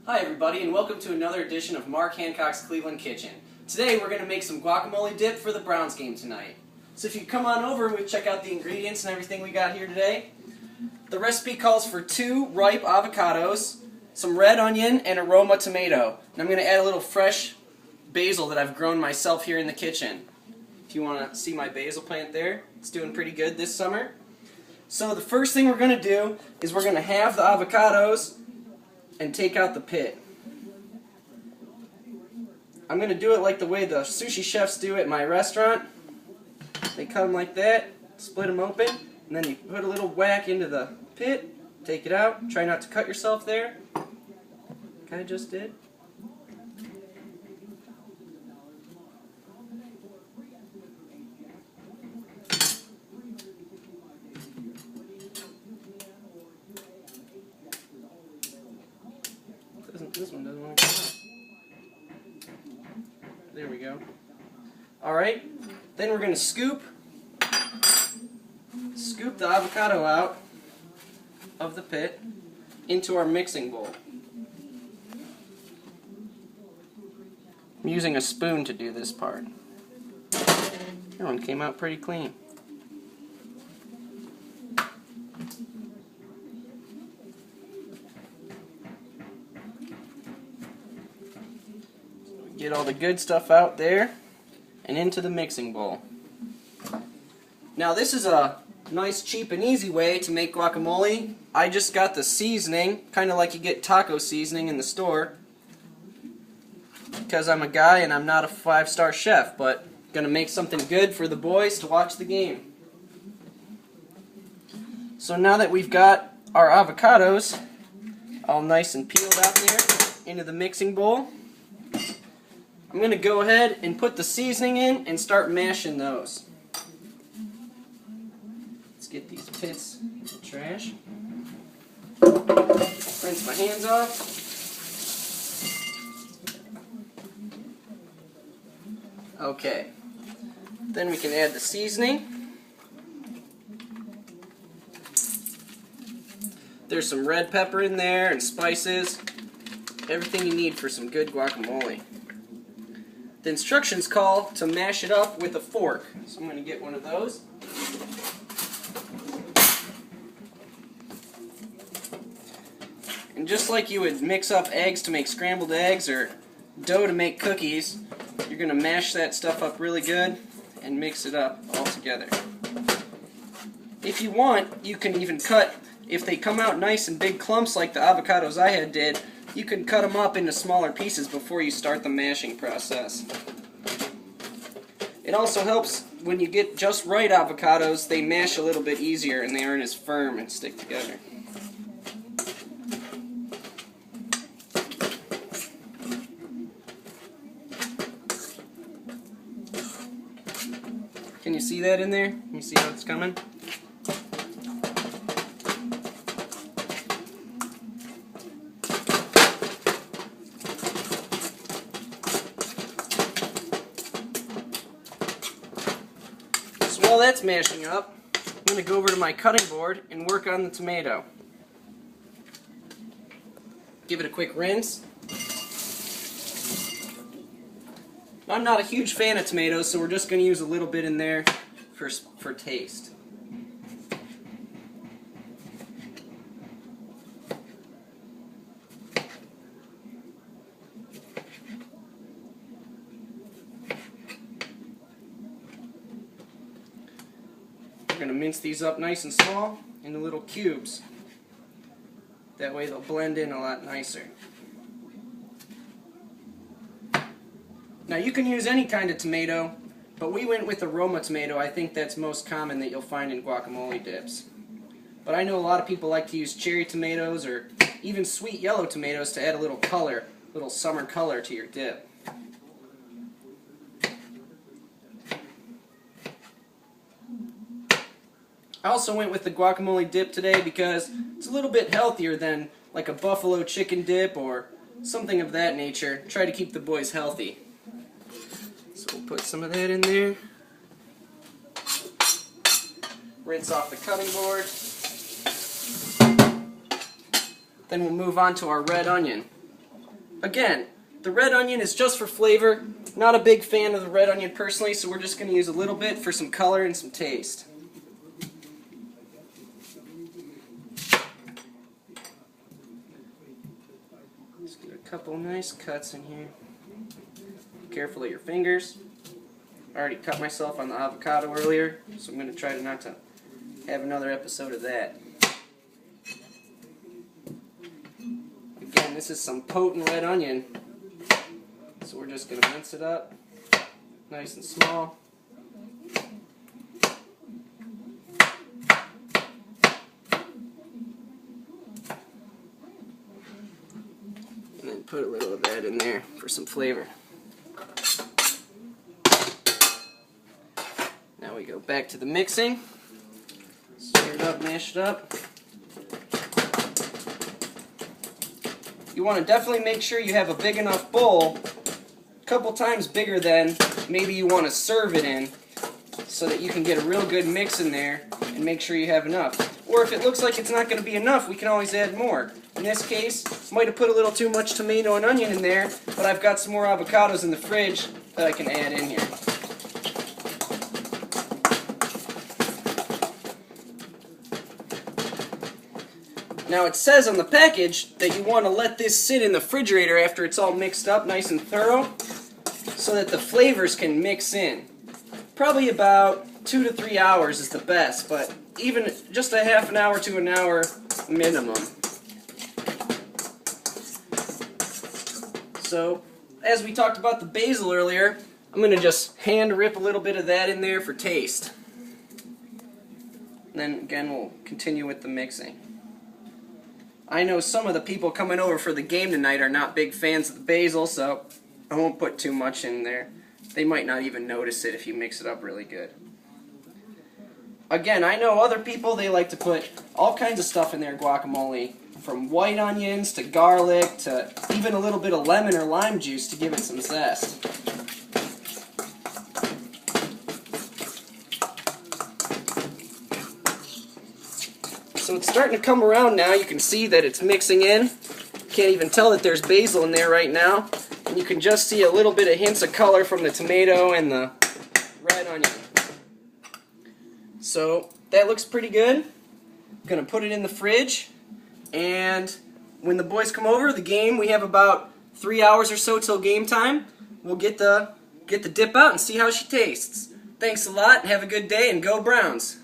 Hi everybody, and welcome to another edition of Mark Hancock's Cleveland Kitchen. Today we're going to make some guacamole dip for the Browns game tonight. So if you come on over, we'll check out the ingredients and everything we got here today. The recipe calls for 2 ripe avocados, some red onion, and a Roma tomato. And I'm going to add a little fresh basil that I've grown myself here in the kitchen. If you want to see my basil plant there, it's doing pretty good this summer. So the first thing we're going to do is we're going to halve the avocados and take out the pit. I'm going to do it like the way the sushi chefs do at my restaurant. They cut them like that, split them open, and then you put a little whack into the pit, take it out, try not to cut yourself there. Like I just did. This one doesn't want to come out. There we go. Alright, then we're going to scoop the avocado out of the pit into our mixing bowl. I'm using a spoon to do this part. That one came out pretty clean. Get all the good stuff out there and into the mixing bowl. Now this is a nice, cheap, and easy way to make guacamole. I just got the seasoning, kind of like you get taco seasoning in the store, because I'm a guy and I'm not a 5-star chef, but gonna make something good for the boys to watch the game. So now that we've got our avocados all nice and peeled out there into the mixing bowl, I'm going to go ahead and put the seasoning in and start mashing those. Let's get these pits in the trash. Rinse my hands off. Okay. Then we can add the seasoning. There's some red pepper in there and spices. Everything you need for some good guacamole. The instructions call to mash it up with a fork, so I'm going to get one of those. And just like you would mix up eggs to make scrambled eggs or dough to make cookies, you're going to mash that stuff up really good and mix it up all together. If you want, you can even cut, if they come out nice and big clumps like the avocados I had did, you can cut them up into smaller pieces before you start the mashing process. It also helps when you get just right avocados, they mash a little bit easier and they aren't as firm and stick together. Can you see that in there? Can you see how it's coming? While that's mashing up, I'm going to go over to my cutting board and work on the tomato. Give it a quick rinse. I'm not a huge fan of tomatoes, so we're just going to use a little bit in there for taste. We're going to mince these up nice and small into little cubes. That way they'll blend in a lot nicer. Now you can use any kind of tomato, but we went with the Roma tomato. I think that's most common that you'll find in guacamole dips. But I know a lot of people like to use cherry tomatoes or even sweet yellow tomatoes to add a little color, a little summer color to your dip. I also went with the guacamole dip today because it's a little bit healthier than like a buffalo chicken dip or something of that nature. Try to keep the boys healthy. So we'll put some of that in there. Rinse off the cutting board. Then we'll move on to our red onion. Again, the red onion is just for flavor. Not a big fan of the red onion personally, so we're just going to use a little bit for some color and some taste. Just get a couple nice cuts in here. Be careful of your fingers. I already cut myself on the avocado earlier, so I'm going to try not to have another episode of that. Again, this is some potent red onion, so we're just going to mince it up nice and small. And then put a little of that in there for some flavor. Now we go back to the mixing. Stir it up, mash it up. You want to definitely make sure you have a big enough bowl, a couple times bigger than maybe you want to serve it in, so that you can get a real good mix in there and make sure you have enough. Or if it looks like it's not going to be enough, we can always add more. In this case, might have put a little too much tomato and onion in there, but I've got some more avocados in the fridge that I can add in here. Now it says on the package that you want to let this sit in the refrigerator after it's all mixed up nice and thorough so that the flavors can mix in. Probably about 2 to 3 hours is the best, but even just a half an hour to an hour minimum. So, as we talked about the basil earlier, I'm going to just hand rip a little bit of that in there for taste. And then again we'll continue with the mixing. I know some of the people coming over for the game tonight are not big fans of the basil, so I won't put too much in there. They might not even notice it if you mix it up really good. Again, I know other people, they like to put all kinds of stuff in their guacamole, from white onions to garlic to even a little bit of lemon or lime juice to give it some zest. So it's starting to come around now. You can see that it's mixing in. Can't even tell that there's basil in there right now. And you can just see a little bit of hints of color from the tomato and the red onion. So that looks pretty good. I'm going to put it in the fridge. And when the boys come over, the game, we have about 3 hours or so till game time. We'll get the dip out and see how she tastes. Thanks a lot, and have a good day, and go Browns!